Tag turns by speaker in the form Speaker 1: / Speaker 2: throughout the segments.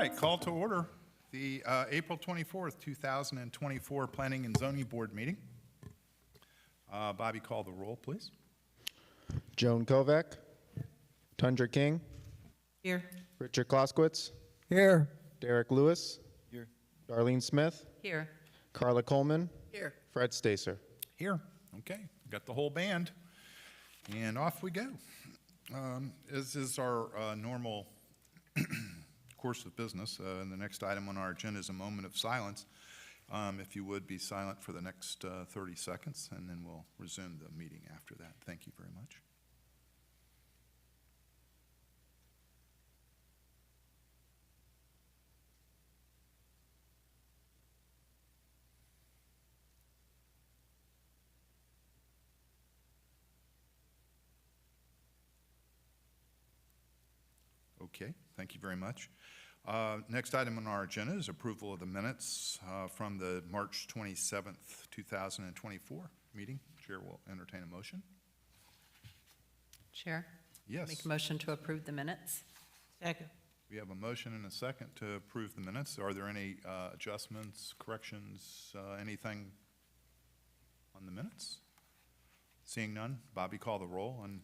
Speaker 1: right, call to order the April 24th, 2024 Planning and Zoning Board meeting. Bobby, call the roll, please.
Speaker 2: Joan Kovac. Tundra King.
Speaker 3: Here.
Speaker 2: Richard Kloskowitz.
Speaker 4: Here.
Speaker 2: Derek Lewis.
Speaker 4: Here.
Speaker 2: Darlene Smith.
Speaker 3: Here.
Speaker 2: Carla Coleman.
Speaker 3: Here.
Speaker 2: Fred Stacer.
Speaker 1: Here. Okay, got the whole band. And off we go. As is our normal course of business, and the next item on our agenda is a moment of silence. If you would be silent for the next 30 seconds, and then we'll resume the meeting after that. Thank you very much. Okay, thank you very much. Next item on our agenda is approval of the minutes from the March 27th, 2024 meeting. Chair will entertain a motion.
Speaker 3: Chair?
Speaker 1: Yes.
Speaker 3: Make a motion to approve the minutes. Second.
Speaker 1: We have a motion and a second to approve the minutes. Are there any adjustments, corrections, anything on the minutes? Seeing none, Bobby, call the roll on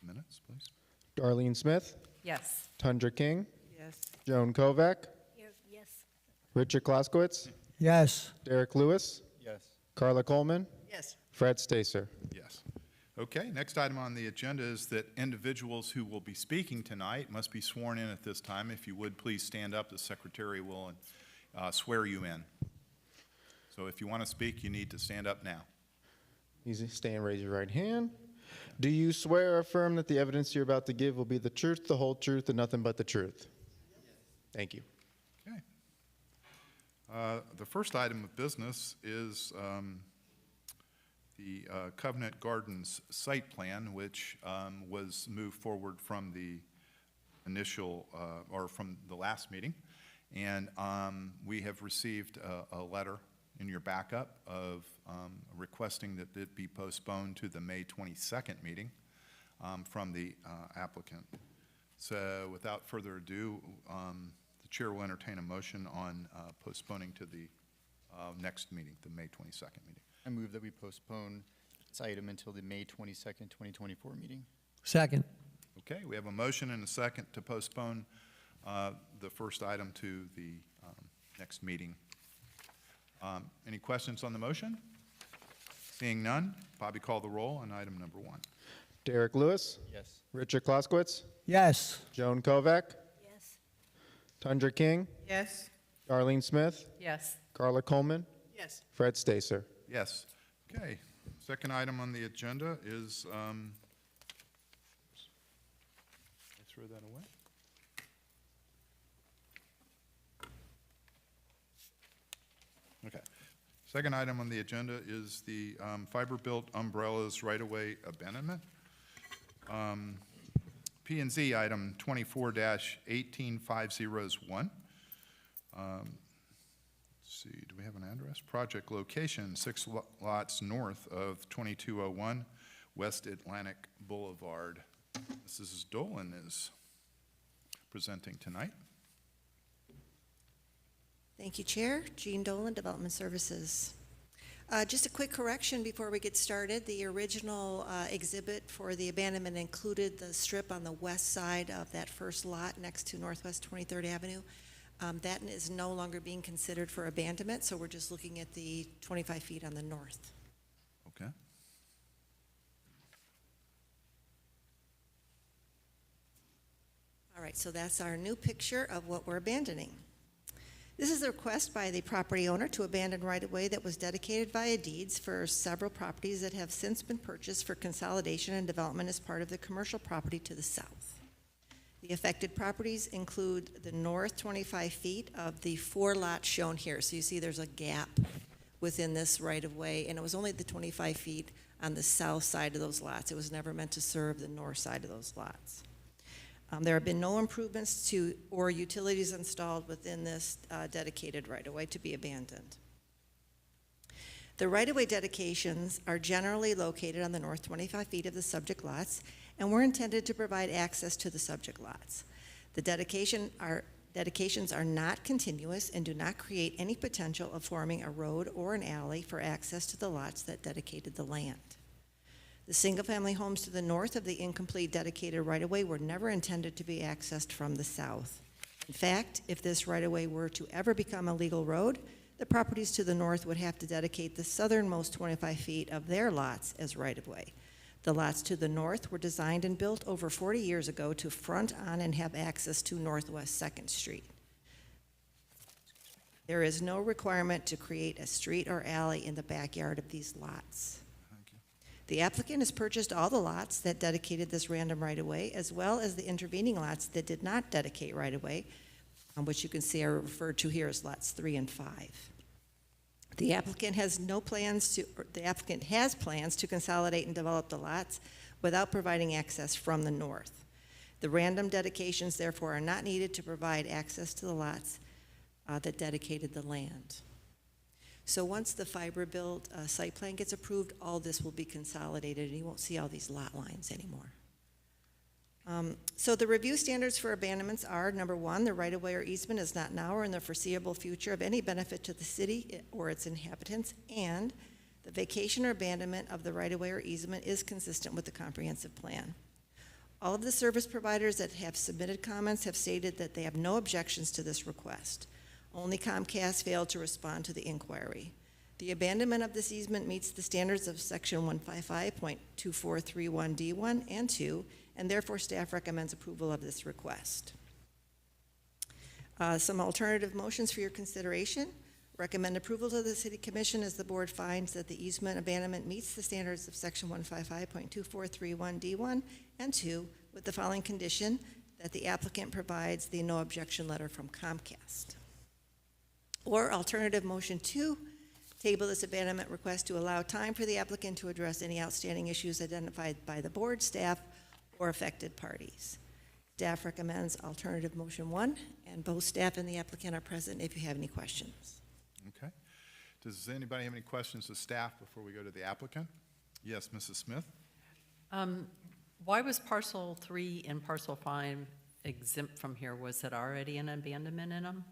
Speaker 1: minutes, please.
Speaker 2: Darlene Smith.
Speaker 3: Yes.
Speaker 2: Tundra King.
Speaker 3: Yes.
Speaker 2: Joan Kovac.
Speaker 5: Yes.
Speaker 2: Richard Kloskowitz.
Speaker 4: Yes.
Speaker 2: Derek Lewis.
Speaker 4: Yes.
Speaker 2: Carla Coleman.
Speaker 3: Yes.
Speaker 2: Fred Stacer.
Speaker 1: Yes. Okay, next item on the agenda is that individuals who will be speaking tonight must be sworn in at this time. If you would, please stand up. The secretary will swear you in. So if you want to speak, you need to stand up now.
Speaker 2: Easy. Stand, raise your right hand. Do you swear or affirm that the evidence you're about to give will be the truth, the whole truth, and nothing but the truth? Thank you.
Speaker 1: Okay. The first item of business is the Covenant Gardens site plan, which was moved forward from the initial, or from the last meeting. And we have received a letter in your backup of requesting that it be postponed to the May 22nd meeting from the applicant. So without further ado, the chair will entertain a motion on postponing to the next meeting, the May 22nd meeting.
Speaker 6: I move that we postpone this item until the May 22nd, 2024 meeting.
Speaker 4: Second.
Speaker 1: Okay, we have a motion and a second to postpone the first item to the next meeting. Any questions on the motion? Seeing none, Bobby, call the roll on item number 1.
Speaker 2: Derek Lewis.
Speaker 6: Yes.
Speaker 2: Richard Kloskowitz.
Speaker 4: Yes.
Speaker 2: Joan Kovac.
Speaker 5: Yes.
Speaker 2: Tundra King.
Speaker 3: Yes.
Speaker 2: Darlene Smith.
Speaker 3: Yes.
Speaker 2: Carla Coleman.
Speaker 3: Yes.
Speaker 2: Fred Stacer.
Speaker 1: Yes. Okay. Second item on the agenda is, let's throw that away. Okay. Second item on the agenda is the fiber-built umbrellas right-of-way abandonment. P&Z item 24-18501. Let's see, do we have an address? Project location, 6 lots north of 2201 West Atlantic Boulevard. Mrs. Dolan is presenting tonight.
Speaker 5: Thank you, Chair. Jean Dolan, Development Services. Just a quick correction before we get started. The original exhibit for the abandonment included the strip on the west side of that first lot next to Northwest 23rd Avenue. That is no longer being considered for abandonment, so we're just looking at the 25 feet on the north.
Speaker 1: Okay.
Speaker 5: All right, so that's our new picture of what we're abandoning. This is a request by the property owner to abandon right-of-way that was dedicated via deeds for several properties that have since been purchased for consolidation and development as part of the commercial property to the south. The affected properties include the north 25 feet of the 4 lots shown here. So you see there's a gap within this right-of-way, and it was only the 25 feet on the south side of those lots. It was never meant to serve the north side of those lots. There have been no improvements to or utilities installed within this dedicated right-of-way to be abandoned. The right-of-way dedications are generally located on the north 25 feet of the subject lots and were intended to provide access to the subject lots. The dedication are Dedications are not continuous and do not create any potential of forming a road or an alley for access to the lots that dedicated the land. The single-family homes to the north of the incomplete dedicated right-of-way were never intended to be accessed from the south. In fact, if this right-of-way were to ever become a legal road, the properties to the north would have to dedicate the southernmost 25 feet of their lots as right-of-way. The lots to the north were designed and built over 40 years ago to front on and have access to Northwest 2nd Street. There is no requirement to create a street or alley in the backyard of these lots.
Speaker 1: Thank you.
Speaker 5: The applicant has purchased all the lots that dedicated this random right-of-way, as well as the intervening lots that did not dedicate right-of-way, which you can see are referred to here as lots 3 and 5. The applicant has plans to consolidate and develop the lots without providing access from the north. The random dedications, therefore, are not needed to provide access to the lots that dedicated the land. So once the fiber build site plan gets approved, all this will be consolidated, and you won't see all these lot lines anymore. So the review standards for abandonments are, number one, the right-of-way or easement is not now or in the foreseeable future of any benefit to the city or its inhabitants, and the vacation or abandonment of the right-of-way or easement is consistent with the comprehensive plan. All of the service providers that have submitted comments have stated that they have no objections to this request. Only Comcast failed to respond to the inquiry. The abandonment of this easement meets the standards of Section 155.2431D1 and 2, and therefore staff recommends approval of this request. Some alternative motions for your consideration. Recommend approval to the City Commission as the board finds that the easement abandonment meets the standards of Section 155.2431D1 and 2, with the following condition, that the applicant provides the no objection letter from Comcast. Or alternative motion 2, table this abandonment request to allow time for the applicant to address any outstanding issues identified by the board, staff, or affected parties. Staff recommends alternative motion 1, and both staff and the applicant are present if you have any questions.
Speaker 1: Okay. Does anybody have any questions of staff before we go to the applicant? Yes, Mrs. Smith?
Speaker 3: Why was parcel 3 and parcel 5 exempt from here? Was it already an abandonment in them?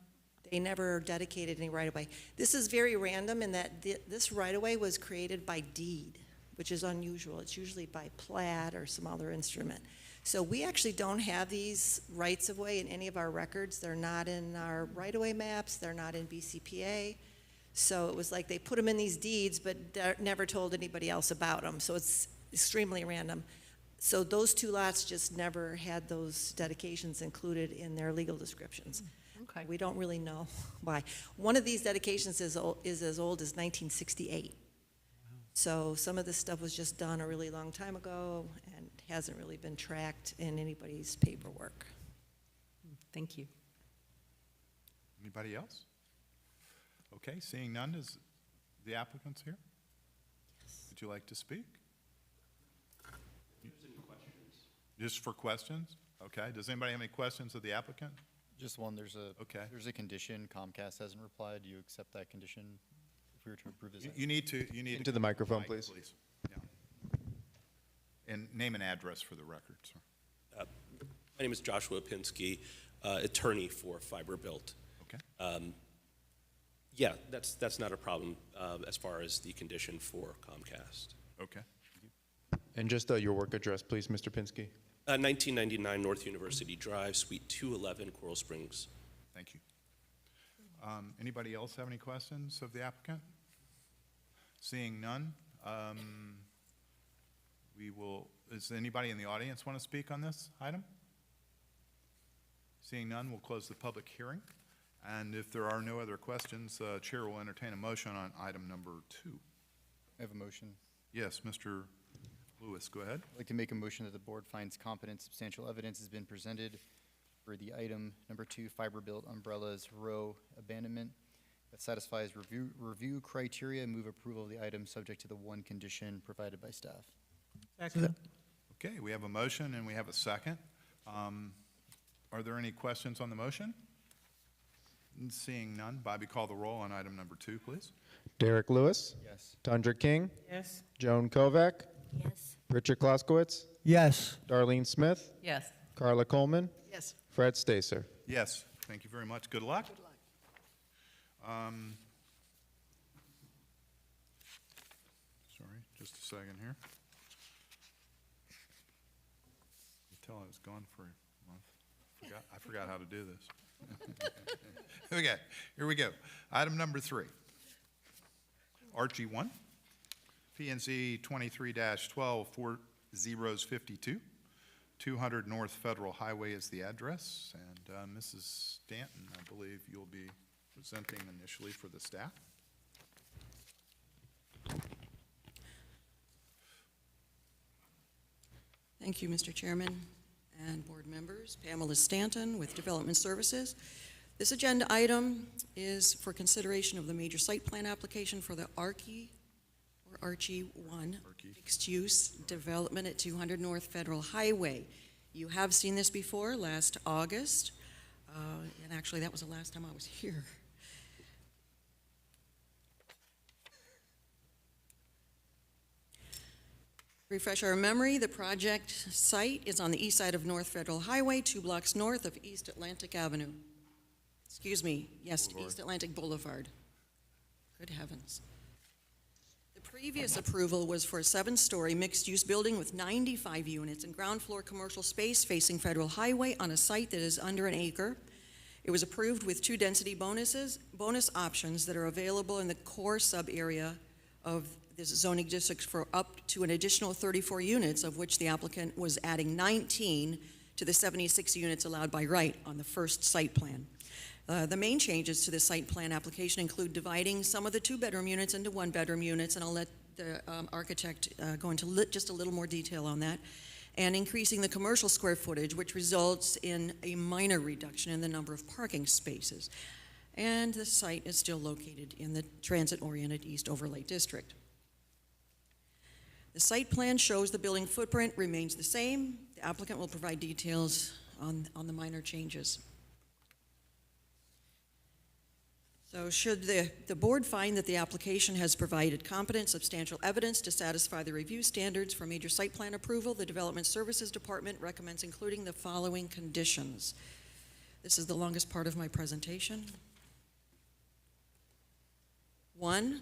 Speaker 5: They never dedicated any right-of-way. This is very random in that this right-of-way was created by deed, which is unusual. It's usually by plat or some other instrument. So we actually don't have these rights-of-way in any of our records. They're not in our right-of-way maps. They're not in BCPA. So it was like they put them in these deeds, but never told anybody else about them. So it's extremely random. So those two lots just never had those dedications included in their legal descriptions.
Speaker 3: Okay.
Speaker 5: We don't really know why. One of these dedications is as old as 1968. So some of this stuff was just done a really long time ago and hasn't really been tracked in anybody's paperwork.
Speaker 3: Thank you.
Speaker 1: Anybody else? Okay, seeing none, is the applicants here? Yes. Would you like to speak? Just for questions? Okay, does anybody have any questions of the applicant?
Speaker 6: Just one, there's a condition, Comcast hasn't replied. Do you accept that condition if we were to approve this?
Speaker 1: You need to
Speaker 2: Into the microphone, please.
Speaker 1: Yeah. And name and address for the record, sir.
Speaker 4: My name is Joshua Pinsky, attorney for Fiber Built.
Speaker 1: Okay.
Speaker 4: Yeah, that's not a problem as far as the condition for Comcast.
Speaker 1: Okay.
Speaker 2: And just your work address, please, Mr. Pinsky.
Speaker 4: 1999 North University Drive, Suite 211, Coral Springs.
Speaker 1: Thank you. Anybody else have any questions of the applicant? Seeing none, does anybody in the audience want to speak on this item? Seeing none, we'll close the public hearing. And if there are no other questions, Chair will entertain a motion on item number 2.
Speaker 6: I have a motion.
Speaker 1: Yes, Mr. Lewis, go ahead.
Speaker 6: I'd like to make a motion that the board finds competent substantial evidence has been presented for the item number 2, Fiber Built Umbrellas Row Abandonment that satisfies review criteria. Move approval of the item subject to the one condition provided by staff.
Speaker 3: Second.
Speaker 1: Okay, we have a motion and we have a second. Are there any questions on the motion? Seeing none, Bobby, call the roll on item number 2, please.
Speaker 2: Derek Lewis.
Speaker 6: Yes.
Speaker 2: Tundra King.
Speaker 3: Yes.
Speaker 2: Joan Kovac.
Speaker 3: Yes.
Speaker 2: Richard Kloskowitz.
Speaker 7: Yes.
Speaker 2: Darlene Smith.
Speaker 3: Yes.
Speaker 2: Carla Coleman.
Speaker 5: Yes.
Speaker 2: Fred Stacer.
Speaker 1: Yes, Thank you very much. Good luck.
Speaker 7: Good luck.
Speaker 1: Sorry, just a second here. You tell I was gone for a month. I forgot how to do this. Okay, here we go. Item number 3. Archie 1, PNZ 23-124052, 200 North Federal Highway is the address, and Mrs. Stanton, I believe you'll be presenting initially for the staff.
Speaker 7: Thank you, Mr. Chairman and board members. Pamela Stanton with Development Services. This agenda item is for consideration of the major site plan application for the Archie 1 mixed-use development at 200 North Federal Highway. You have seen this before last August, and actually that was the last time I was here. Refresh our memory, the project site is on the east side of North Federal Highway, 2 blocks north of East Atlantic Avenue. Excuse me, yes,
Speaker 1: Boulevard.
Speaker 7: East Atlantic Boulevard. Good heavens. The previous approval was for a 7-story mixed-use building with 95 units and ground floor commercial space facing Federal Highway on a site that is under an acre. It was approved with 2 density bonus options that are available in the core sub-area of this zoning district for up to an additional 34 units, of which the applicant was adding 19 to the 76 units allowed by right on the first site plan. The main changes to the site plan application include dividing some of the 2-bedroom units into 1-bedroom units, and I'll let the architect go into just a little more detail on that, and increasing the commercial square footage, which results in a minor reduction in the number of parking spaces. And the site is still located in the transit-oriented East Overlay District. The site plan shows the building footprint remains the same. The applicant will provide details on the minor changes. So should the board find that the application has provided competent, substantial evidence to satisfy the review standards for major site plan approval, the Development Services Department recommends including the following conditions. This is the longest part of my presentation. 1,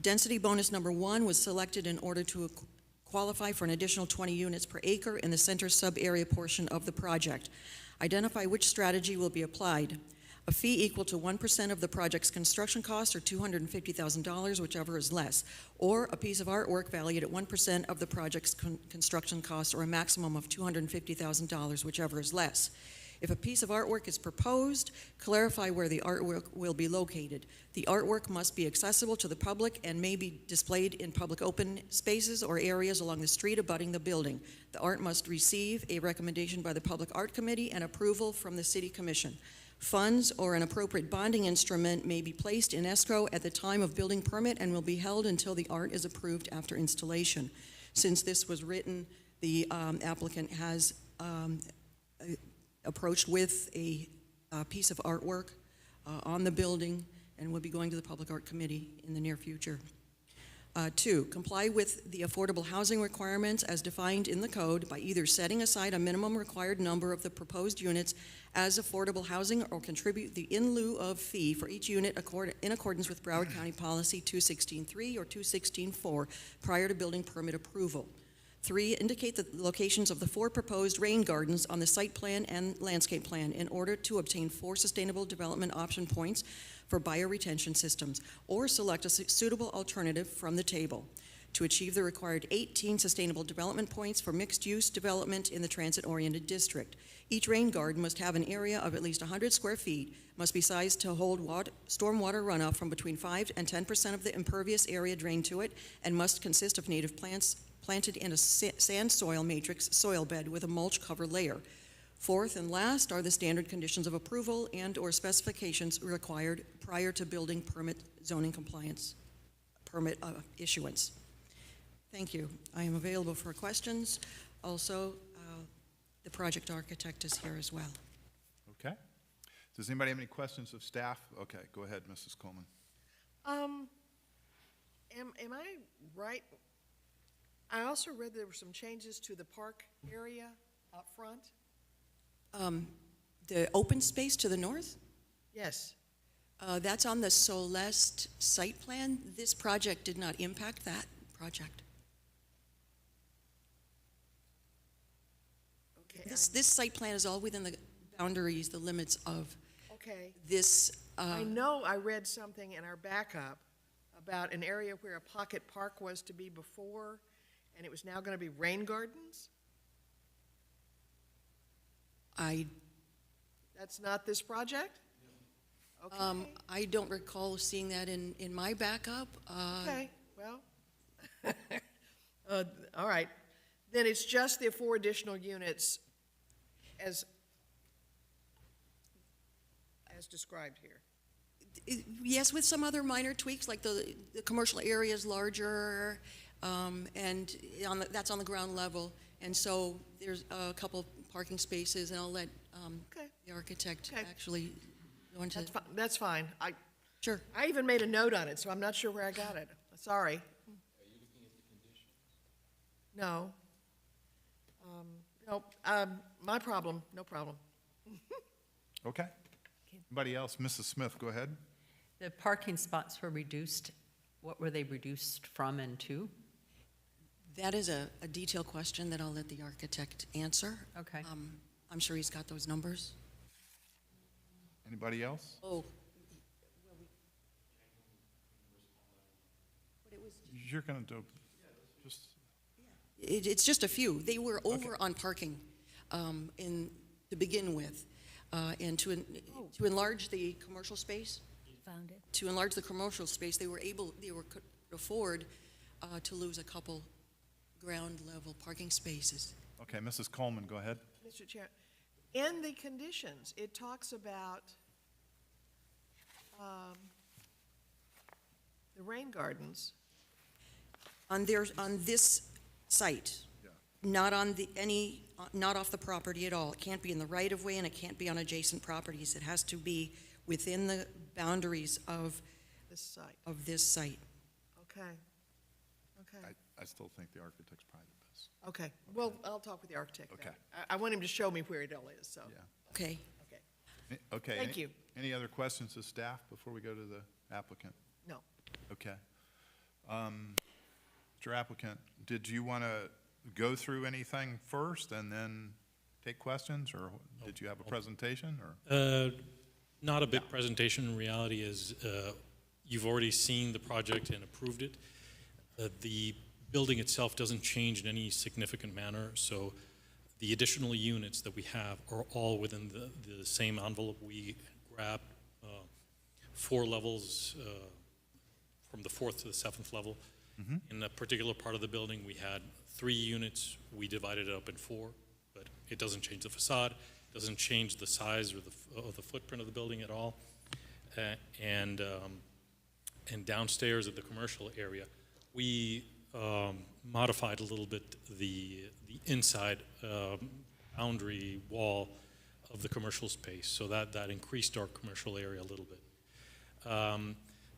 Speaker 7: density bonus number 1 was selected in order to qualify for an additional 20 units per acre in the center sub-area portion of the project. Identify which strategy will be applied. A fee equal to 1% of the project's construction cost or $250,000, whichever is less, or a piece of artwork valued at 1% of the project's construction cost or a maximum of $250,000, whichever is less. If a piece of artwork is proposed, clarify where the artwork will be located. The artwork must be accessible to the public and may be displayed in public open spaces or areas along the street abutting the building. The art must receive a recommendation by the Public Art Committee and approval from the City Commission. Funds or an appropriate bonding instrument may be placed in escrow at the time of building permit and will be held until the art is approved after installation. Since this was written, the applicant has approached with a piece of artwork on the building and will be going to the Public Art Committee in the near future. 2, comply with the affordable housing requirements as defined in the code by either setting aside a minimum required number of the proposed units as affordable housing or contribute the in lieu of fee for each unit in accordance with Broward County Policy 216.3 or 216.4 prior to building permit approval. 3, indicate the locations of the 4 proposed rain gardens on the site plan and landscape plan in order to obtain 4 sustainable development option points for bioretention systems, or select a suitable alternative from the table to achieve the required 18 sustainable development points for mixed-use development in the transit-oriented district. Each rain garden must have an area of at least 100 square feet, must be sized to hold stormwater runoff from between 5 and 10% of the impervious area drained to it, and must consist of native plants planted in a sand soil matrix soil bed with a mulch cover layer. 4th and last are the standard conditions of approval and or specifications required prior to building permit zoning compliance permit issuance. Thank you. I am available for questions. Also, the project architect is here as well.
Speaker 1: Okay. Does anybody have any questions of staff? Okay, go ahead, Mrs. Coleman.
Speaker 8: Am I right? I also read there were some changes to the park area out front.
Speaker 7: The open space to the north?
Speaker 8: Yes.
Speaker 7: That's on the Solest site plan. This project did not impact that project.
Speaker 8: Okay.
Speaker 7: This site plan is all within the boundaries, the limits of
Speaker 8: Okay.
Speaker 7: this.
Speaker 8: I know I read something in our backup about an area where a pocket park was to be before, and it was now going to be rain gardens? That's not this project? Okay.
Speaker 7: I don't recall seeing that in my backup.
Speaker 8: Okay, well, all right. Then it's just the 4 additional units as described here.
Speaker 7: Yes, with some other minor tweaks, like the commercial area is larger, and that's on the ground level. And so there's a couple parking spaces, and I'll let
Speaker 8: Okay.
Speaker 7: the architect
Speaker 8: Okay.
Speaker 7: actually go into.
Speaker 8: That's fine.
Speaker 7: Sure.
Speaker 8: I even made a note on it, so I'm not sure where I got it. Sorry. Are you looking at the conditions? No. Nope. My problem, no problem.
Speaker 1: Okay. Anybody else? Mrs. Smith, go ahead.
Speaker 3: The parking spots were reduced. What were they reduced from and to?
Speaker 7: That is a detailed question that I'll let the architect answer.
Speaker 3: Okay.
Speaker 7: I'm sure he's got those numbers.
Speaker 1: Anybody else?
Speaker 7: Oh.
Speaker 1: You're going to do, just,
Speaker 7: It's just a few. They were over on parking to begin with. And to enlarge the commercial space, they could afford to lose a couple ground level parking spaces.
Speaker 1: okay, Mrs. Coleman, go ahead.
Speaker 8: Mr. Chair, in the conditions, it talks about the rain gardens.
Speaker 7: On this site, not not off the property at all. It can't be in the right of way, and it can't be on adjacent properties. It has to be within the boundaries of
Speaker 8: This site,
Speaker 7: this site.
Speaker 8: okay, okay,
Speaker 1: I still think the architect's probably the best.
Speaker 8: okay. Well, I'll talk with the architect then.
Speaker 1: Okay.
Speaker 8: I want him to show me where it all is, so,
Speaker 1: Yeah.
Speaker 7: Okay.
Speaker 8: okay.
Speaker 1: Okay.
Speaker 8: Thank you.
Speaker 1: Any other questions of staff before we go to the applicant?
Speaker 8: No.
Speaker 1: Okay. Mr. Applicant, did you want to go through anything first and then take questions, or did you have a presentation, or?
Speaker 9: Not a big presentation. Reality is you've already seen the project and approved it. The building itself doesn't change in any significant manner, so the additional units that we have are all within the same envelope. We grabbed 4 levels from the 4th to the 7th level. In a particular part of the building, we had 3 units. We divided it up in 4, but it doesn't change the facade, doesn't change the size or the footprint of the building at all. And downstairs at the commercial area, we modified a little bit the inside boundary wall of the commercial space, so that increased our commercial area a little bit.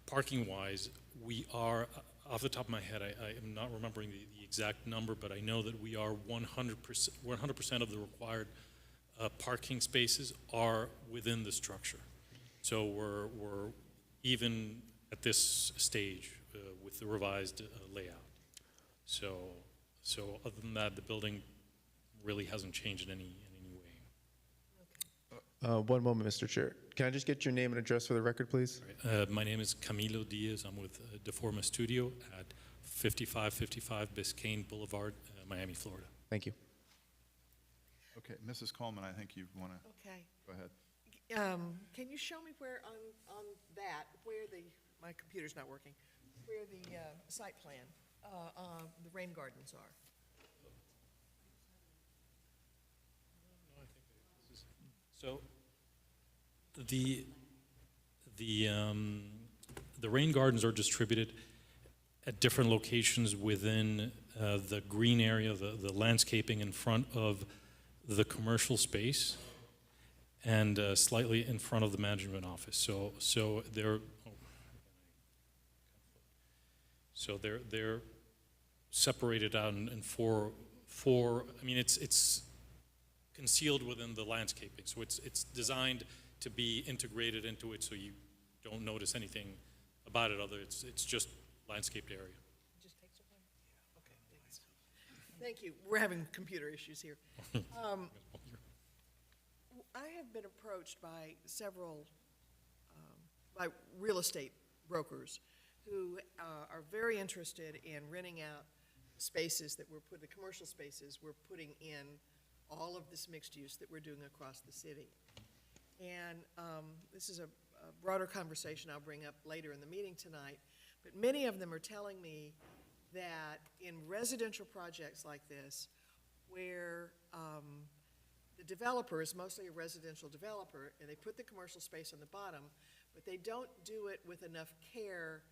Speaker 9: Parking-wise, we are, off the top of my head, I am not remembering the exact number, but I know that we are 100% of the required parking spaces are within the structure. So we're even at this stage with the revised layout. So other than that, the building really hasn't changed in any way.
Speaker 2: One moment, Mr. Chair. Can I just get your name and address for the record, please?
Speaker 9: My name is Camilo Diaz. I'm with Deforma Studio at 5555 Biscayne Boulevard, Miami, Florida.
Speaker 2: Thank you.
Speaker 1: Okay, Mrs. Coleman, I think you want to,
Speaker 8: Okay.
Speaker 1: go ahead.
Speaker 8: Can you show me where on that, where my computer's not working, where the site plan, the rain gardens are?
Speaker 9: So the rain gardens are distributed at different locations within the green area, the landscaping in front of the commercial space, and slightly in front of the management office. So they're separated out in four. I mean, it's concealed within the landscaping. So it's designed to be integrated into it so you don't notice anything about it other, it's just landscaped area.
Speaker 8: It just takes a while. Okay, thanks. Thank you. We're having computer issues here. I have been approached by several, by real estate brokers who are very interested in renting out spaces that we're putting, the commercial spaces we're putting in all of this mixed use that we're doing across the city. And this is a broader conversation I'll bring up later in the meeting tonight, but many of them are telling me that in residential projects like this, where the developer is mostly a residential developer, and they put the commercial space on the bottom, but they don't do it with enough care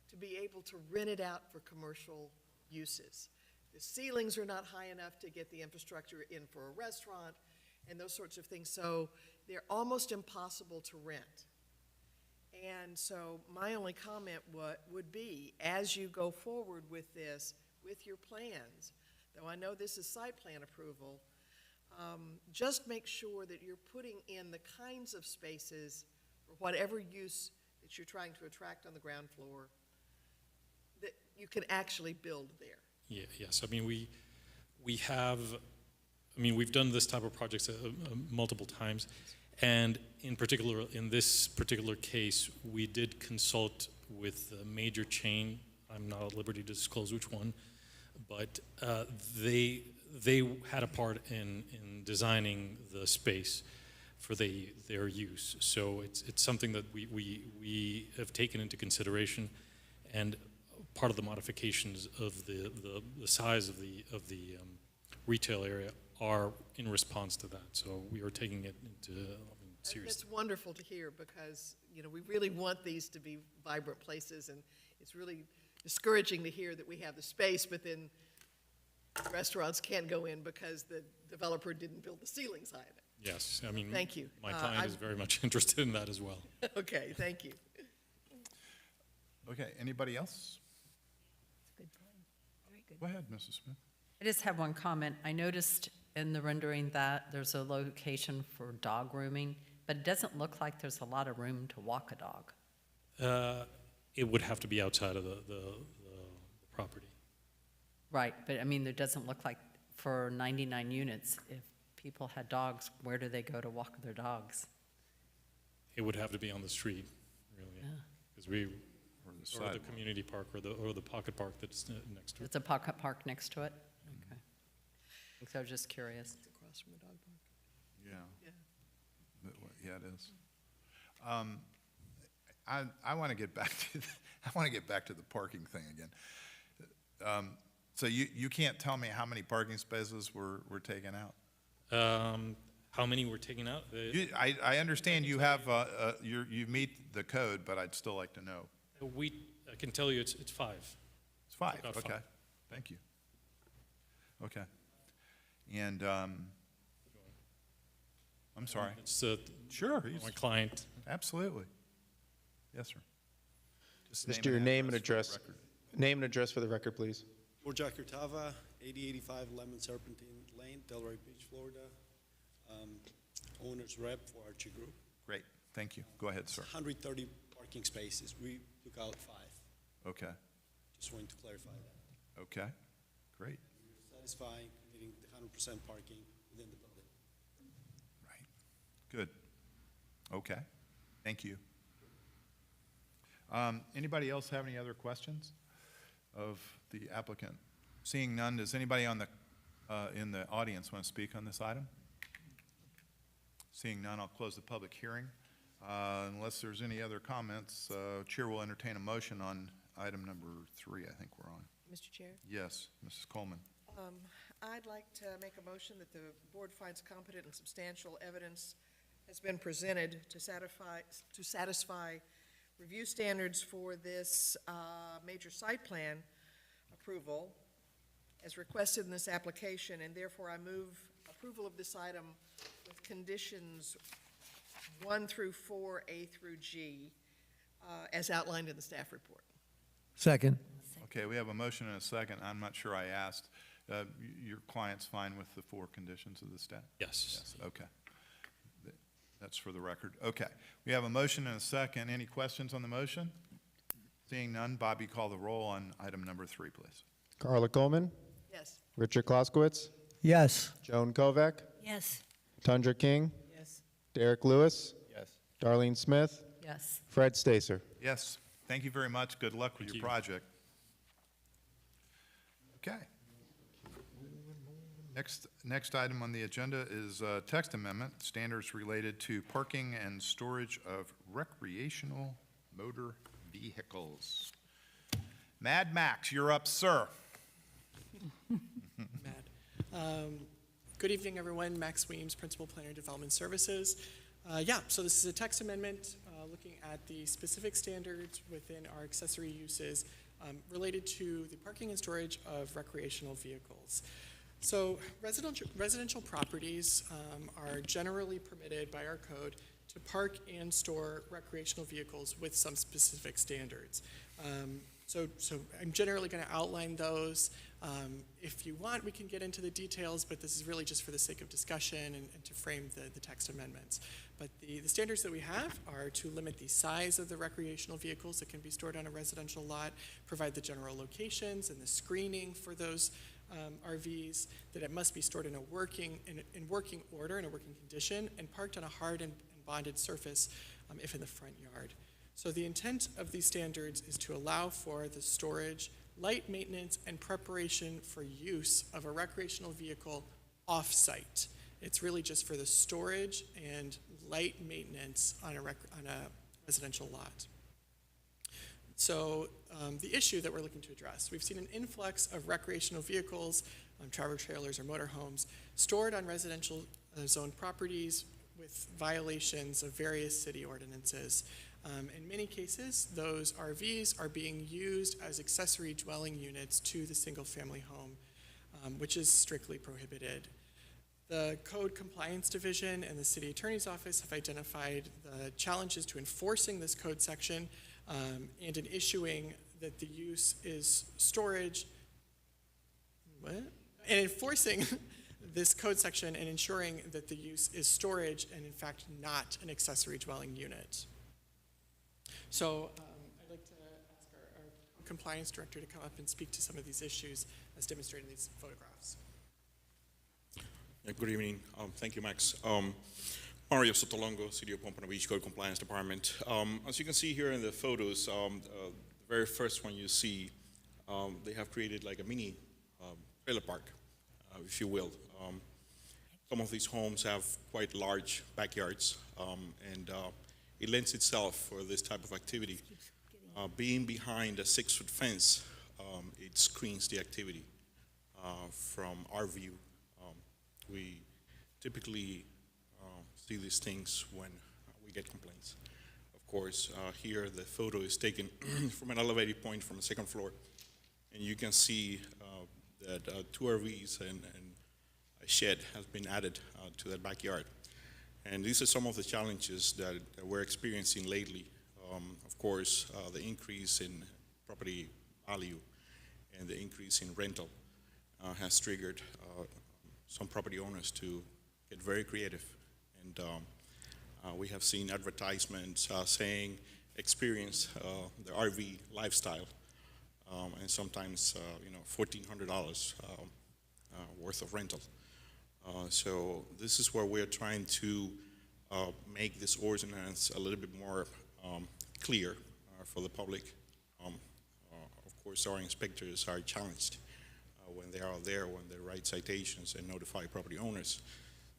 Speaker 8: to be able to rent it out for commercial uses. The ceilings are not high enough to get the infrastructure in for a restaurant and those sorts of things, so they're almost impossible to rent. And so my only comment would be, as you go forward with this, with your plans, though I know this is site plan approval, just make sure that you're putting in the kinds of spaces for whatever use that you're trying to attract on the ground floor that you can actually build there.
Speaker 9: Yeah, yes, I mean, we've done this type of projects multiple times, and in particular, in this particular case, we did consult with a major chain. I'm not at liberty to disclose which one, but they had a part in designing the space for their use. So it's something that we have taken into consideration, and part of the modifications of the size of the retail area are in response to that. So we are taking it into seriously.
Speaker 8: That's wonderful to hear, because we really want these to be vibrant places, and it's really discouraging to hear that we have the space, but then restaurants can't go in because the developer didn't build the ceilings high enough.
Speaker 9: Yes, I mean,
Speaker 8: Thank you.
Speaker 9: my client is very much interested in that as well.
Speaker 8: Okay, thank you.
Speaker 1: Okay, anybody else?
Speaker 3: Good point. Very good.
Speaker 1: Go ahead, Mrs. Smith.
Speaker 3: I just have one comment. I noticed in the rendering that there's a location for dog grooming, but it doesn't look like there's a lot of room to walk a dog.
Speaker 9: It would have to be outside of the property.
Speaker 3: Right, but I mean, there doesn't look like for 99 units, if people had dogs, where do they go to walk their dogs?
Speaker 9: It would have to be on the street, really,
Speaker 3: Yeah.
Speaker 9: because we,
Speaker 1: Or the
Speaker 9: or the
Speaker 1: sidewalk.
Speaker 9: community park, or the pocket park that's next to it.
Speaker 3: There's a pocket park next to it? Okay. So I was just curious.
Speaker 8: It's across from the dog park.
Speaker 1: Yeah.
Speaker 8: Yeah.
Speaker 1: Yeah, it is. I want to get back to, I want to get back to the parking thing again. So you can't tell me how many parking spaces were taken out?
Speaker 9: How many were taken out?
Speaker 1: I understand you have, you meet the code, but I'd still like to know.
Speaker 9: I can tell you it's 5.
Speaker 1: It's 5,
Speaker 9: About
Speaker 1: okay.
Speaker 9: 5.
Speaker 1: Thank you. Okay. And, I'm sorry.
Speaker 9: It's
Speaker 1: Sure.
Speaker 9: my client.
Speaker 1: Absolutely. Yes, sir. Just
Speaker 2: Just your name and address.
Speaker 1: for the record.
Speaker 2: Name and address for the record, please.
Speaker 10: Borja Curtava, 8085 Lemon Serpentine Lane, Delray Beach, Florida. Owner's rep for Archie Group.
Speaker 1: Great, thank you. Go ahead, sir.
Speaker 10: 130 parking spaces. We took out 5.
Speaker 1: Okay,
Speaker 10: Just wanted to clarify that.
Speaker 1: okay, great,
Speaker 10: We're satisfying meeting the 100% parking within the building.
Speaker 1: right, good. Okay, thank you. Anybody else have any other questions of the applicant? Seeing none, does anybody on the, in the audience want to speak on this item? Seeing none, I'll close the public hearing. Unless there's any other comments, Chair will entertain a motion on item number 3, I think we're on.
Speaker 8: Mr. Chair?
Speaker 1: Yes, Mrs. Coleman.
Speaker 8: I'd like to make a motion that the board finds competent and substantial evidence has been presented to satisfy review standards for this major site plan approval as requested in this application, and therefore I move approval of this item with conditions 1 through 4, A through G, as outlined in the staff report.
Speaker 11: Second.
Speaker 1: Okay, we have a motion and a second. I'm not sure I asked. Your client's fine with the 4 conditions of the staff?
Speaker 9: Yes.
Speaker 1: Yes, okay. That's for the record. Okay. We have a motion and a second. Any questions on the motion? Seeing none, Bobby, call the roll on item number 3, please.
Speaker 2: Carla Coleman,
Speaker 8: Yes.
Speaker 2: Richard Kloskowitz,
Speaker 11: Yes.
Speaker 2: Joan Kovac,
Speaker 12: Yes.
Speaker 2: Tundra King,
Speaker 8: Yes.
Speaker 2: Derek Lewis,
Speaker 6: Yes.
Speaker 2: Darlene Smith,
Speaker 3: Yes.
Speaker 2: Fred Stacer.
Speaker 1: Yes. Thank you very much. Good luck with
Speaker 9: Thank
Speaker 1: your
Speaker 9: you.
Speaker 1: project. Okay. Next item on the agenda is text amendment, standards related to parking and storage of recreational motor vehicles. Mad Max, you're up, sir.
Speaker 13: Good evening, everyone. Max Weems, Principal Planner Development Services. So this is a text amendment looking at the specific standards within our accessory uses related to the parking and storage of recreational vehicles. So residential properties are generally permitted by our code to park and store recreational vehicles with some specific standards. So I'm generally going to outline those. If you want, we can get into the details, but this is really just for the sake of discussion and to frame the text amendments. But the standards that we have are to limit the size of the recreational vehicles that can be stored on a residential lot, provide the general locations and the screening for those RVs, that it must be stored in working order, in a working condition, and parked on a hard and bonded surface if in the front yard. So the intent of these standards is to allow for the storage, light maintenance, and preparation for use of a recreational vehicle off-site. It's really just for the storage and light maintenance on a residential lot. So the issue that we're looking to address, we've seen an influx of recreational vehicles, travel trailers or motorhomes, stored on residential zone properties with violations of various city ordinances. In many cases, those RVs are being used as accessory dwelling units to the single-family home, which is strictly prohibited. The Code Compliance Division and the City Attorney's Office have identified the challenges to enforcing this code section and in issuing that the use is storage, and enforcing this code section and ensuring that the use is storage and in fact not an accessory dwelling unit. So I'd like to ask our compliance director to come up and speak to some of these issues as demonstrated in these photographs.
Speaker 14: Good evening. Thank you, Max. Mario Sotolongo, City of Pompano Beach Code Compliance Department. As you can see here in the photos, the very first one you see, they have created like a mini trailer park, if you will. Some of these homes have quite large backyards, and it lends itself for this type of activity. Being behind a 6-foot fence, it screens the activity from our view. We typically see these things when we get complaints. Of course, here the photo is taken from an elevated point from the second floor, and you can see that 2 RVs and a shed has been added to that backyard. And these are some of the challenges that we're experiencing lately. Of course, the increase in property value and the increase in rental has triggered some property owners to get very creative. And we have seen advertisements saying experience the RV lifestyle, and sometimes $1,400 worth of rental. So this is where we're trying to make this ordinance a little bit more clear for the public. Of course, our inspectors are challenged when they are out there, when they write citations and notify property owners.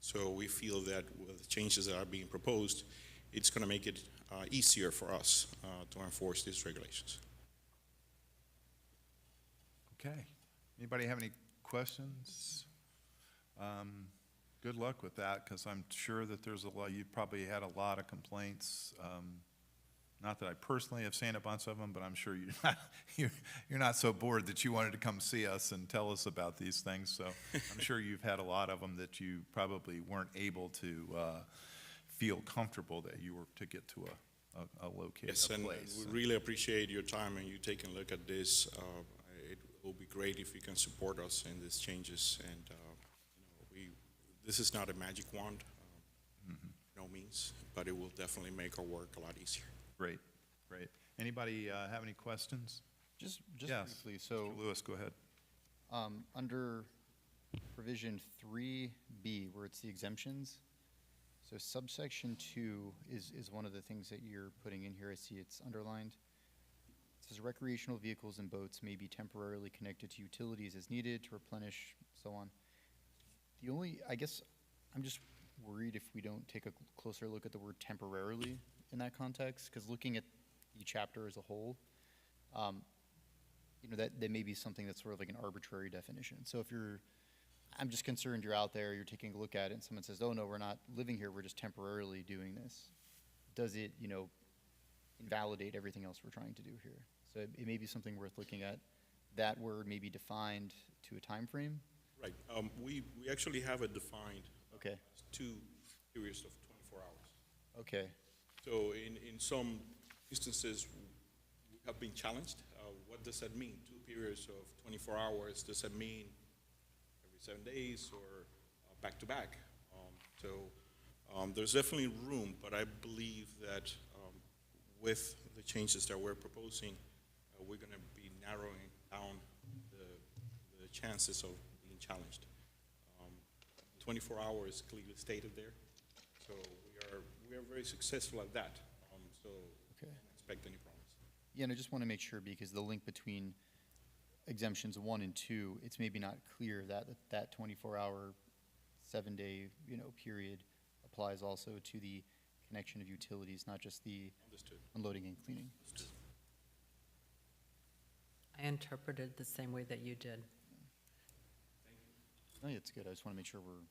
Speaker 14: So we feel that with the changes that are being proposed, it's going to make it easier for us to enforce these regulations.
Speaker 1: Okay. Anybody have any questions? Good luck with that, because I'm sure that there's a lot, you probably had a lot of complaints. Not that I personally have seen a bunch of them, but I'm sure you're not so bored that you wanted to come see us and tell us about these things. So I'm sure you've had a lot of them that you probably weren't able to feel comfortable that you were to get to a location,
Speaker 14: yes,
Speaker 1: a place.
Speaker 14: Yes, and we really appreciate your time and you taking a look at this. It will be great if you can support us in these changes. And this is not a magic wand. no means, but it will definitely make our work a lot easier.
Speaker 1: Great, great. Anybody have any questions?
Speaker 6: Just
Speaker 1: Yes,
Speaker 6: briefly, so
Speaker 1: Mr. Lewis, go ahead.
Speaker 6: under provision 3B, where it's the exemptions, so subsection 2 is one of the things that you're putting in here. I see it's underlined. It says recreational vehicles and boats may be temporarily connected to utilities as needed to replenish, so on. The only, I guess, I'm just worried if we don't take a closer look at the word temporarily in that context, because looking at the chapter as a whole, you know, that may be something that's sort of like an arbitrary definition. So if you're, I'm just concerned you're out there, you're taking a look at it, and someone says, oh, no, we're not living here, we're just temporarily doing this. Does it, you know, invalidate everything else we're trying to do here? So it may be something worth looking at. That word may be defined to a time frame.
Speaker 14: Right. We actually have it defined
Speaker 6: Okay.
Speaker 14: as 2 periods of 24 hours.
Speaker 6: Okay.
Speaker 14: So in some instances, we have been challenged. What does that mean? 2 periods of 24 hours, does that mean every 7 days or back to back? There's definitely room, but I believe that with the changes that we're proposing, we're going to be narrowing down the chances of being challenged. 24 hours clearly stated there, so we are very successful at that. So
Speaker 6: Okay.
Speaker 14: I don't expect any problems.
Speaker 6: Yeah, and I just want to make sure, because the link between exemptions 1 and 2, it's maybe not clear that that 24-hour, 7-day, you know, period applies also to the connection of utilities, not just the
Speaker 14: Understood.
Speaker 6: unloading and cleaning.
Speaker 3: I interpreted the same way that you did.
Speaker 6: No, it's good. I just want to make sure we're.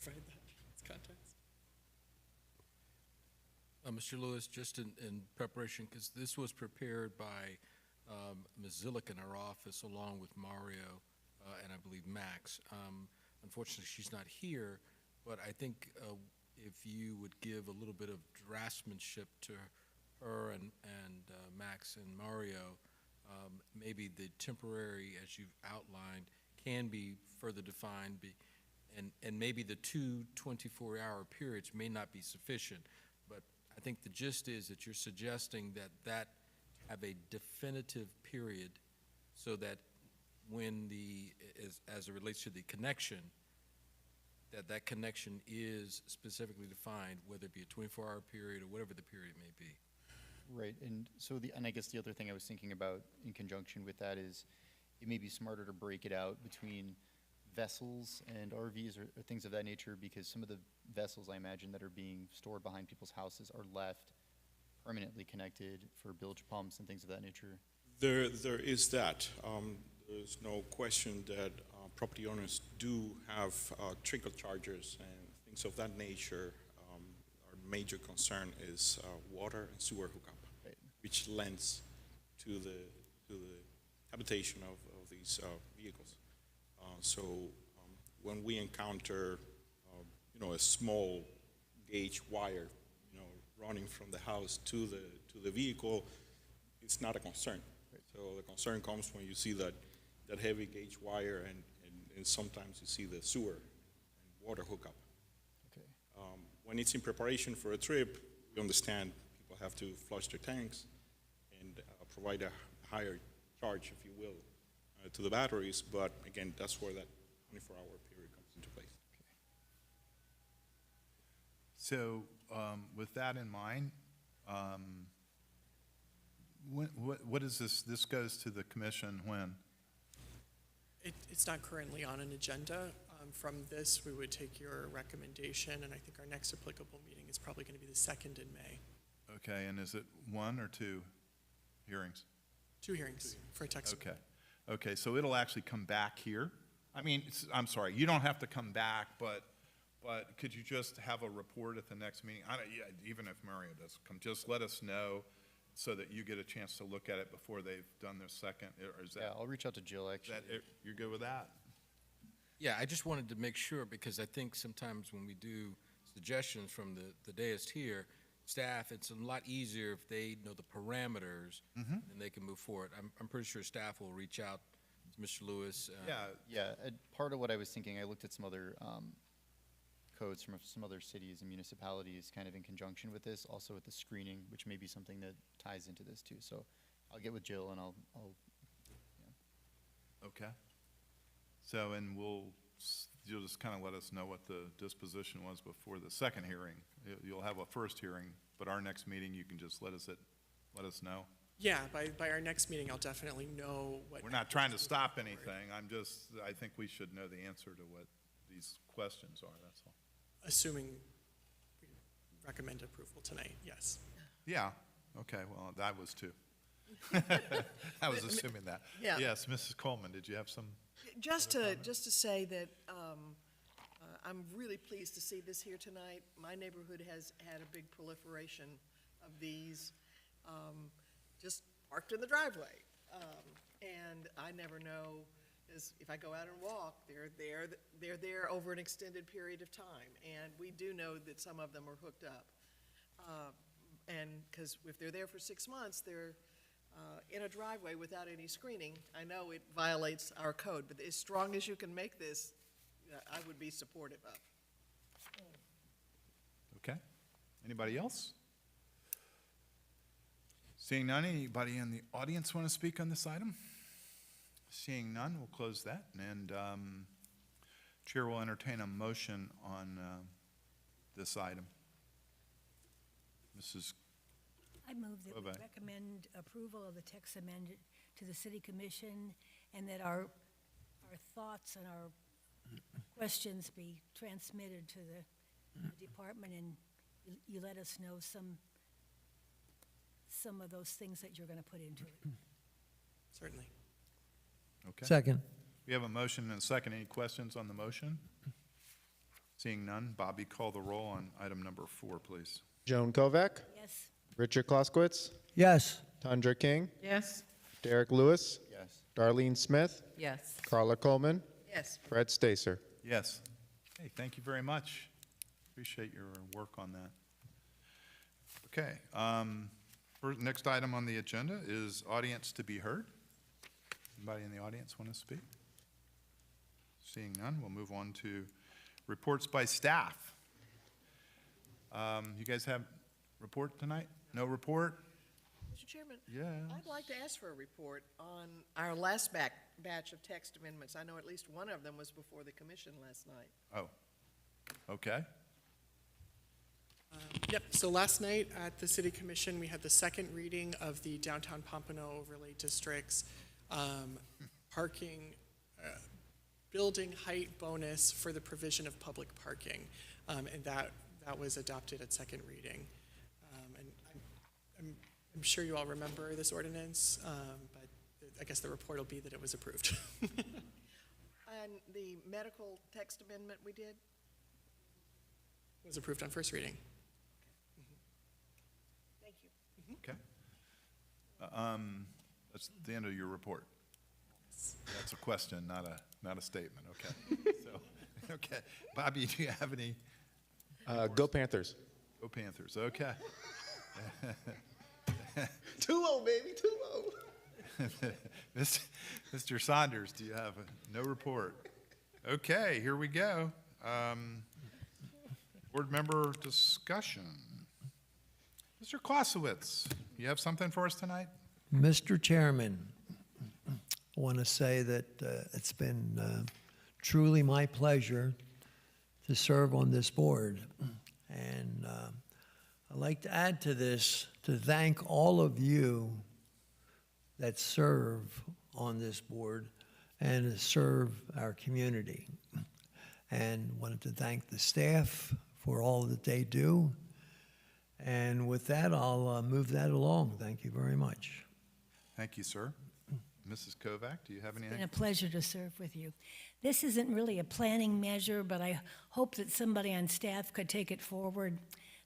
Speaker 13: Provide that context.
Speaker 11: Mr. Lewis, just in preparation, because this was prepared by Ms. Zillick in our office along with Mario and I believe Max. Unfortunately, she's not here, but I think if you would give a little bit of draftsmanship to her and Max and Mario, maybe the temporary, as you've outlined, can be further defined, and maybe the 2 24-hour periods may not be sufficient, but I think the gist is that you're suggesting that have a definitive period so that when as it relates to the connection, that connection is specifically defined, whether it be a 24-hour period or whatever the period may be.
Speaker 6: Right, and so and I guess the other thing I was thinking about in conjunction with that is it may be smarter to break it out between vessels and RVs or things of that nature, because some of the vessels, I imagine, that are being stored behind people's houses are left permanently connected for bilge pumps and things of that nature.
Speaker 14: There is that. There's no question that property owners do have trickle chargers and things of that nature. Our major concern is water and sewer hookup,
Speaker 6: Right.
Speaker 14: which lends to the habitation of these vehicles. When we encounter, a small gauge wire, running from the house to the vehicle, it's not a concern.
Speaker 6: Right.
Speaker 14: So the concern comes when you see that heavy gauge wire and sometimes you see the sewer and water hookup.
Speaker 6: Okay.
Speaker 14: When it's in preparation for a trip, we understand people have to flush their tanks and provide a higher charge, if you will, to the batteries, but again, that's where that 24-hour period comes into place.
Speaker 1: So with that in mind, what is this? This goes to the commission when?
Speaker 13: It's not currently on an agenda. From this, we would take your recommendation, and I think our next applicable meeting is probably going to be the 2nd in May.
Speaker 1: Okay, and is it 1 or 2 hearings?
Speaker 13: 2 hearings for a text.
Speaker 1: Okay, so it'll actually come back here? I mean, I'm sorry, you don't have to come back, but could you just have a report at the next meeting? Even if Mario doesn't come, just let us know so that you get a chance to look at it before they've done their second, or is that?
Speaker 6: Yeah, I'll reach out to Jill, actually.
Speaker 1: You're good with that?
Speaker 11: Yeah, I just wanted to make sure, because I think sometimes when we do suggestions from the dais here, staff, it's a lot easier if they know the parameters, and they can move forward. I'm pretty sure staff will reach out to Mr. Lewis.
Speaker 6: Yeah, part of what I was thinking, I looked at some other codes from some other cities and municipalities kind of in conjunction with this, also with the screening, which may be something that ties into this too. So I'll get with Jill and I'll
Speaker 1: Okay. So, and you'll just kind of let us know what the disposition was before the second hearing. You'll have a first hearing, but our next meeting, you can just let us know.
Speaker 13: Yeah, by our next meeting, I'll definitely know what.
Speaker 1: We're not trying to stop anything. I think we should know the answer to what these questions are, that's all.
Speaker 13: Assuming we recommend approval tonight, yes.
Speaker 1: Yeah, okay, well, that was two. I was assuming that.
Speaker 8: Yeah.
Speaker 1: Yes, Mrs. Coleman, did you have some?
Speaker 8: Just to say that I'm really pleased to see this here tonight. My neighborhood has had a big proliferation of these just parked in the driveway. And I never know, if I go out and walk, they're there over an extended period of time. And we do know that some of them are hooked up. And because if they're there for 6 months, they're in a driveway without any screening. I know it violates our code, but as strong as you can make this, I would be supportive of.
Speaker 1: Okay. Anybody else? Seeing none, anybody in the audience want to speak on this item? Seeing none, we'll close that, and Chair will entertain a motion on this item. Mrs.
Speaker 12: I move that we
Speaker 1: Bye-bye.
Speaker 12: recommend approval of the text amended to the city commission, and that our thoughts and our questions be transmitted to the department, and you let us know some of those things that you're going to put into it.
Speaker 13: Certainly.
Speaker 1: Okay.
Speaker 15: Second.
Speaker 1: We have a motion and a second. Any questions on the motion? Seeing none, Bobby, call the roll on item number 4, please.
Speaker 2: Joan Kovac,
Speaker 12: Yes.
Speaker 2: Richard Kloskowitz,
Speaker 15: Yes.
Speaker 2: Tundra King,
Speaker 3: Yes.
Speaker 2: Derek Lewis,
Speaker 6: yes.
Speaker 2: Darlene Smith,
Speaker 3: Yes.
Speaker 2: Carla Coleman,
Speaker 8: Yes.
Speaker 2: Fred Stacer.
Speaker 1: Yes. Hey, thank you very much. Appreciate your work on that. Okay. Next item on the agenda is audience to be heard. Anybody in the audience want to speak? Seeing none, we'll move on to reports by staff. You guys have report tonight? No report?
Speaker 8: Mr. Chairman?
Speaker 1: Yes.
Speaker 8: I'd like to ask for a report on our last batch of text amendments. I know at least one of them was before the commission last night.
Speaker 1: Oh, okay.
Speaker 13: Yep, so last night at the City Commission, we had the second reading of the Downtown Pompano Overlay District's parking, building height bonus for the provision of public parking. And that was adopted at second reading. And I'm sure you all remember this ordinance, but I guess the report will be that it was approved.
Speaker 8: And the medical text amendment we did?
Speaker 13: Was approved on first reading.
Speaker 8: Thank you.
Speaker 1: Okay. That's the end of your report. That's a question, not a statement, okay? So, okay. Bobby, do you have any?
Speaker 2: Go Panthers.
Speaker 1: Go Panthers, okay.
Speaker 2: Too low, baby, too low.
Speaker 1: Mr. Saunders, do you have no report? Okay, here we go. Board member discussion. Mr. Kloskowitz, you have something for us tonight?
Speaker 15: Mr. Chairman, I want to say that it's been truly my pleasure to serve on this board. And I'd like to add to this to thank all of you that serve on this board and serve our community. And wanted to thank the staff for all that they do. And with that, I'll move that along. Thank you very much.
Speaker 1: Thank you, sir. Mrs. Kovac, do you have anything?
Speaker 12: It's been a pleasure to serve with you. This isn't really a planning measure, but I hope that somebody on staff could take it forward.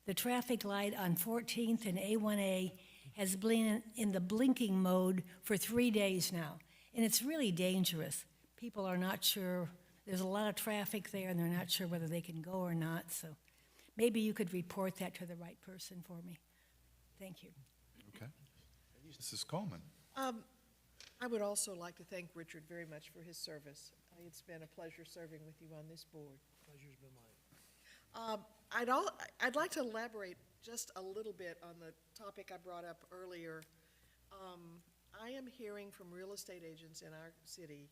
Speaker 12: The traffic light on 14th and A1A has been in the blinking mode for 3 days now, and it's really dangerous. People are not sure. There's a lot of traffic there, and they're not sure whether they can go or not, so maybe you could report that to the right person for me. Thank you.
Speaker 1: Okay. Mrs. Coleman.
Speaker 8: I would also like to thank Richard very much for his service. It's been a pleasure serving with you on this board.
Speaker 10: Pleasure's been mine.
Speaker 8: I'd like to elaborate just a little bit on the topic I brought up earlier. I am hearing from real estate agents in our city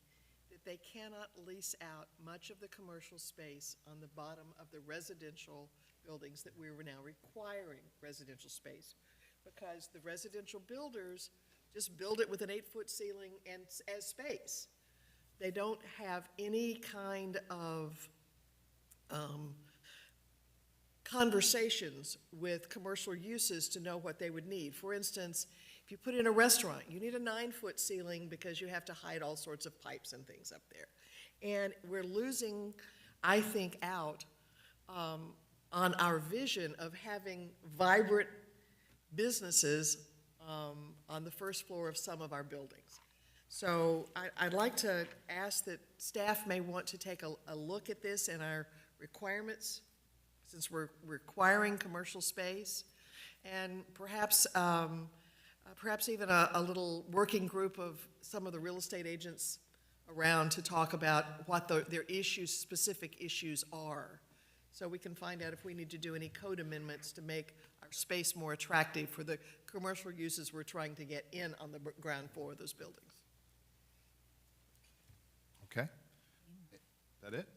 Speaker 8: that they cannot lease out much of the commercial space on the bottom of the residential buildings that we are now requiring residential space, because the residential builders just build it with an 8-foot ceiling and as space. They don't have any kind of conversations with commercial uses to know what they would need. For instance, if you put in a restaurant, you need a 9-foot ceiling because you have to hide all sorts of pipes and things up there. And we're losing, I think, out on our vision of having vibrant businesses on the first floor of some of our buildings. So I'd like to ask that staff may want to take a look at this and our requirements, since we're requiring commercial space, and perhaps even a little working group of some of the real estate agents around to talk about what their issues, specific issues are, so we can find out if we need to do any code amendments to make our space more attractive for the commercial uses we're trying to get in on the ground floor of those buildings.
Speaker 1: Okay. That it?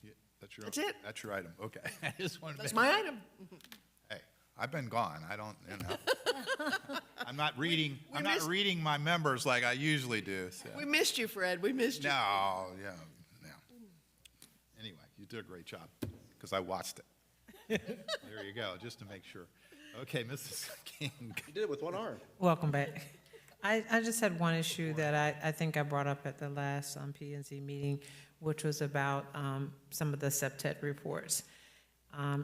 Speaker 1: Yeah,
Speaker 8: That's it.
Speaker 1: That's your item. Okay. I just wanted to
Speaker 8: That's
Speaker 1: make-
Speaker 8: my item.
Speaker 1: Hey, I've been gone. I don't, I'm not reading my members like I usually do. So.
Speaker 8: We missed you, Fred. We missed you.
Speaker 1: No, yeah. Anyway, you did a great job, because I watched it. There you go, just to make sure. Okay, Mrs. King.
Speaker 6: You did it with one arm.
Speaker 16: Welcome back. I just had one issue that I think I brought up at the last P&Z meeting, which was about some of the septet reports.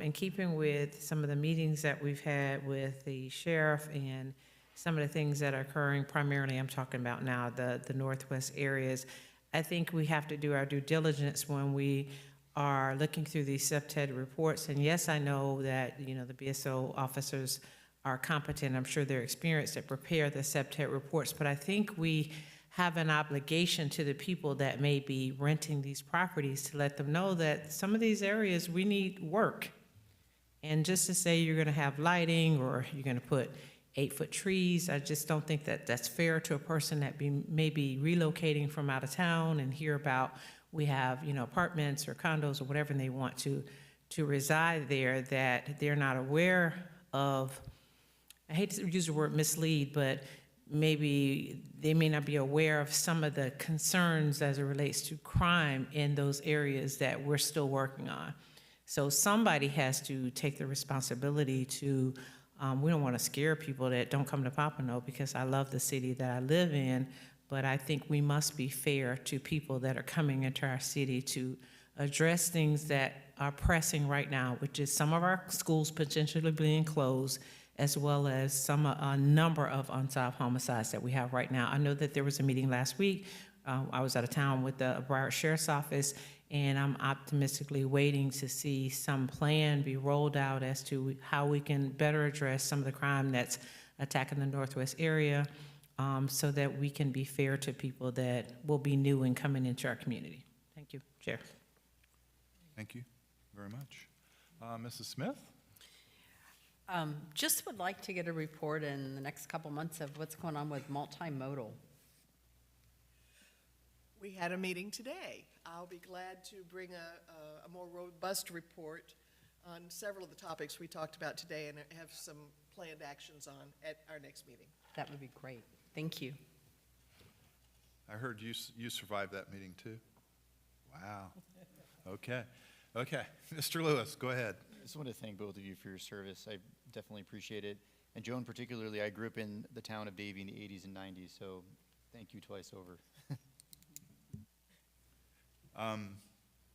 Speaker 16: In keeping with some of the meetings that we've had with the sheriff and some of the things that are occurring, primarily I'm talking about now the Northwest areas, I think we have to do our due diligence when we are looking through these septet reports. And yes, I know that, the BSO officers are competent. I'm sure they're experienced at prepare the septet reports, but I think we have an obligation to the people that may be renting these properties to let them know that some of these areas we need work. And just to say you're gonna have lighting or you're gonna put 8-foot trees, I just don't think that that's fair to a person that may be relocating from out of town and hear about we have, apartments or condos or whatever, and they want to reside there, that they're not aware of, I hate to use the word mislead, but maybe they may not be aware of some of the concerns as it relates to crime in those areas that we're still working on. So somebody has to take the responsibility to, we don't want to scare people that don't come to Pompano, because I love the city that I live in, but I think we must be fair to people that are coming into our city to address things that are pressing right now, which is some of our schools potentially being closed, as well as a number of unsolved homicides that we have right now. I know that there was a meeting last week. I was out of town with the Broward Sheriff's Office, and I'm optimistically waiting to see some plan be rolled out as to how we can better address some of the crime that's attacking the Northwest area, so that we can be fair to people that will be new and coming into our community. Thank you, Chair.
Speaker 1: Thank you very much. Mrs. Smith?
Speaker 3: Just would like to get a report in the next couple months of what's going on with multimodal.
Speaker 8: We had a meeting today. I'll be glad to bring a more robust report on several of the topics we talked about today and have some planned actions on at our next meeting.
Speaker 3: That would be great. Thank you.
Speaker 1: I heard you survived that meeting too? Wow. Okay. Mr. Lewis, go ahead.
Speaker 6: I just want to thank both of you for your service. I definitely appreciate it. And Joan particularly, I grew up in the town of Davie in the 80s and 90s, so thank you twice over.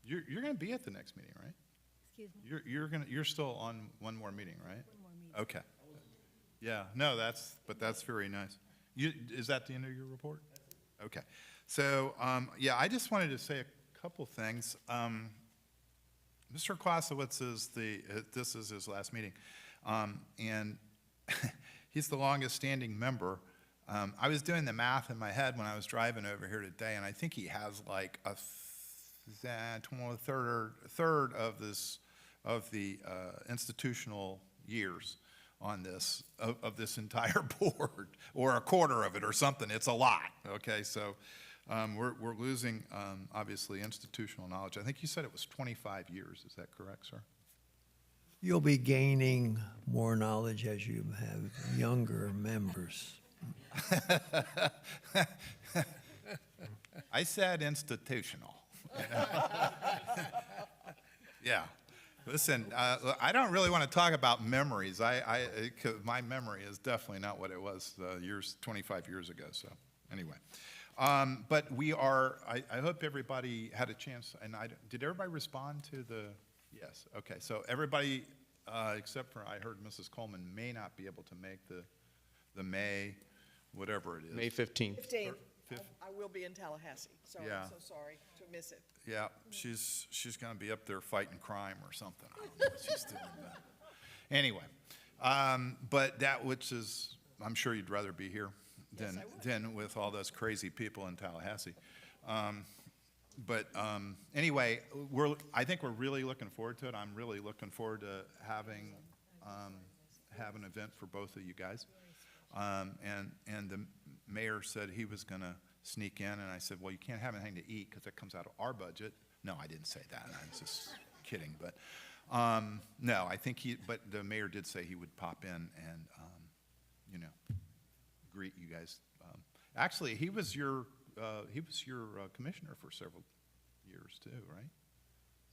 Speaker 1: You're going to be at the next meeting, right?
Speaker 12: Excuse me?
Speaker 1: You're still on one more meeting, right?
Speaker 12: One more meeting.
Speaker 1: Okay. Yeah, no, that's very nice. Is that the end of your report? Okay. So, yeah, I just wanted to say a couple things. Mr. Klasowitz is this is his last meeting, and he's the longest-standing member. I was doing the math in my head when I was driving over here today, and I think he has like a third of the institutional years on this, of this entire board, or a quarter of it or something. It's a lot, okay? So we're losing, obviously, institutional knowledge. I think you said it was 25 years. Is that correct, sir?
Speaker 15: You'll be gaining more knowledge as you have younger members.
Speaker 1: I said institutional. Yeah. Listen, I don't really want to talk about memories. 'Cause my memory is definitely not what it was 25 years ago. So anyway, but we are. I hope everybody had a chance. And did everybody respond to the? Yes. Okay. So everybody, except for I heard Mrs. Coleman may not be able to make the May, whatever it is.
Speaker 2: May 15th.
Speaker 8: 15th. I will be in Tallahassee, so
Speaker 1: Yeah.
Speaker 8: I'm so sorry to miss it.
Speaker 1: Yeah, she's going to be up there fighting crime or something. I don't know what she's doing. But anyway, but that which is, I'm sure you'd rather be here than with all those crazy people in Tallahassee. But anyway, I think we're really looking forward to it. I'm really looking forward to having an event for both of you guys. And the mayor said he was going to sneak in, and I said, well, you can't have anything to eat because it comes out of our budget. No, I didn't say that. I was just kidding. But no, I think but the mayor did say he would pop in and, greet you guys. Actually, he was your commissioner for several years too, right?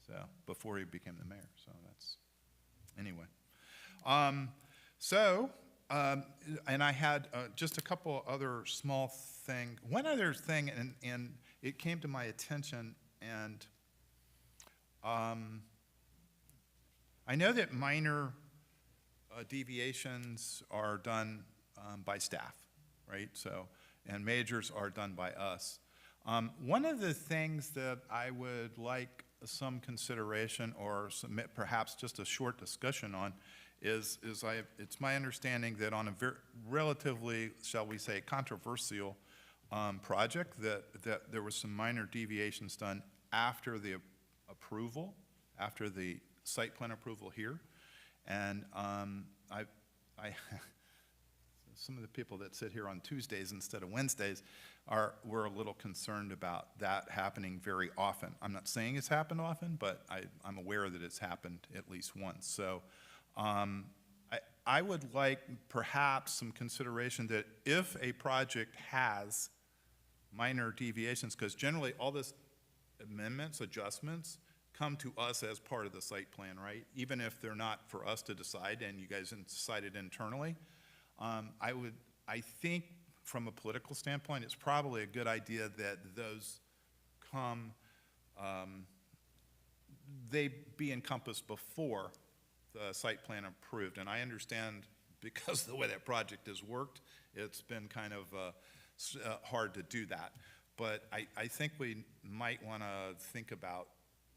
Speaker 1: So before he became the mayor. So that's, anyway. And I had just a couple other small things. One other thing, and it came to my attention, and I know that minor deviations are done by staff, right? So, and majors are done by us. One of the things that I would like some consideration or submit perhaps just a short discussion on it's my understanding that on a relatively, shall we say, controversial project, that there was some minor deviations done after the approval, after the site plan approval here. And some of the people that sit here on Tuesdays instead of Wednesdays were a little concerned about that happening very often. I'm not saying it's happened often, but I'm aware that it's happened at least once. So I would like perhaps some consideration that if a project has minor deviations, because generally all this amendments, adjustments, come to us as part of the site plan, right? Even if they're not for us to decide and you guys decided internally. I think from a political standpoint, it's probably a good idea that those they be encompassed before the site plan approved. And I understand because of the way that project has worked, it's been kind of hard to do that. But I think we might want to think about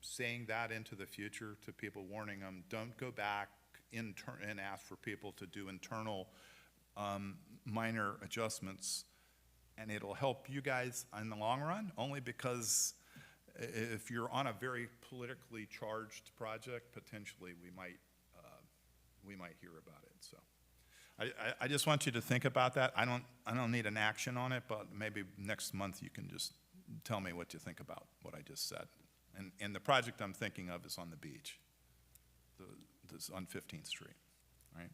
Speaker 1: saying that into the future to people, warning them, don't go back and ask for people to do internal minor adjustments, and it'll help you guys in the long run, only because if you're on a very politically charged project, potentially we might hear about it. So I just want you to think about that. I don't need an action on it, but maybe next month you can just tell me what you think about what I just said. And the project I'm thinking of is on the beach, on 15th Street, right?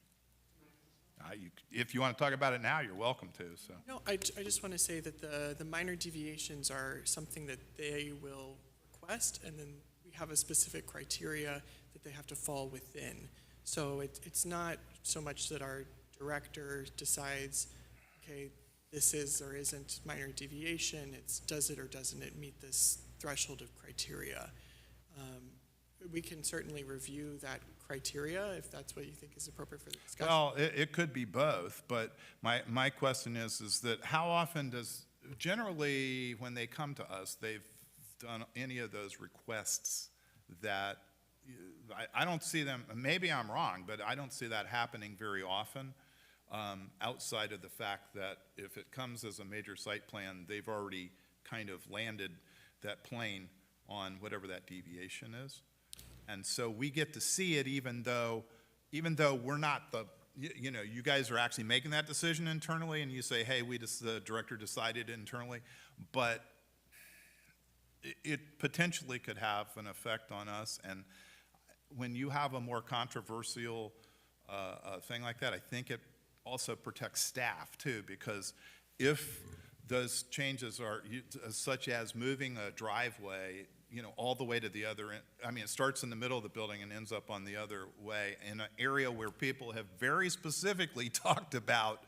Speaker 1: If you want to talk about it now, you're welcome to. So.
Speaker 13: No, I just want to say that the minor deviations are something that they will request, and then we have a specific criteria that they have to fall within. So it's not so much that our director decides, okay, this is or isn't minor deviation. It's does it or doesn't it meet this threshold of criteria. We can certainly review that criteria if that's what you think is appropriate for the discussion.
Speaker 1: Well, it could be both, but my question is that how often generally when they come to us, they've done any of those requests that I don't see them, maybe I'm wrong, but I don't see that happening very often, outside of the fact that if it comes as a major site plan, they've already kind of landed that plane on whatever that deviation is. And so we get to see it even though we're not you guys are actually making that decision internally and you say, hey, the director decided internally, but it potentially could have an effect on us. And when you have a more controversial thing like that, I think it also protects staff too, because if those changes are such as moving a driveway, all the way to the other end. I mean, it starts in the middle of the building and ends up on the other way in an area where people have very specifically talked about,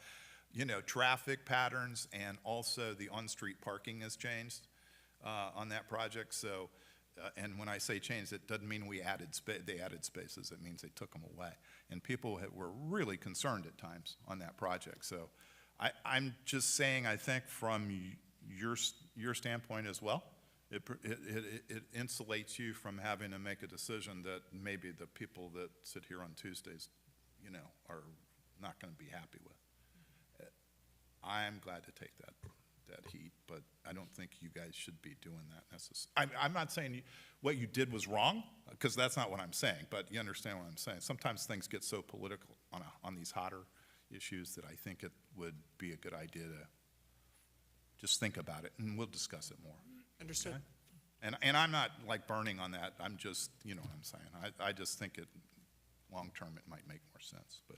Speaker 1: traffic patterns, and also the on-street parking has changed on that project. So, and when I say changed, it doesn't mean they added spaces. It means they took them away. And people were really concerned at times on that project. So I'm just saying, I think from your standpoint as well, it insulates you from having to make a decision that maybe the people that sit here on Tuesdays, are not going to be happy with. I'm glad to take that heat, but I don't think you guys should be doing that necessarily. I'm not saying what you did was wrong, because that's not what I'm saying, but you understand what I'm saying. Sometimes things get so political on these hotter issues that I think it would be a good idea to just think about it, and we'll discuss it more.
Speaker 13: Understood.
Speaker 1: Okay? And I'm not like burning on that. I'm just, you know what I'm saying. I just think long term, it might make more sense. But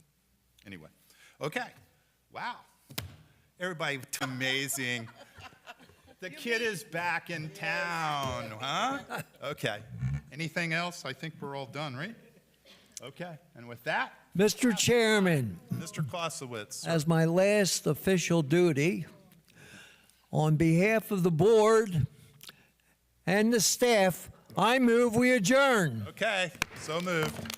Speaker 1: anyway, okay. Wow. Everybody, amazing. The kid is back in town, huh? Okay. Anything else? I think we're all done, right? Okay. And with that,
Speaker 15: Mr. Chairman,
Speaker 1: Mr. Clausewitz.
Speaker 15: as my last official duty, on behalf of the board and the staff, I move we adjourn.
Speaker 1: Okay. So moved.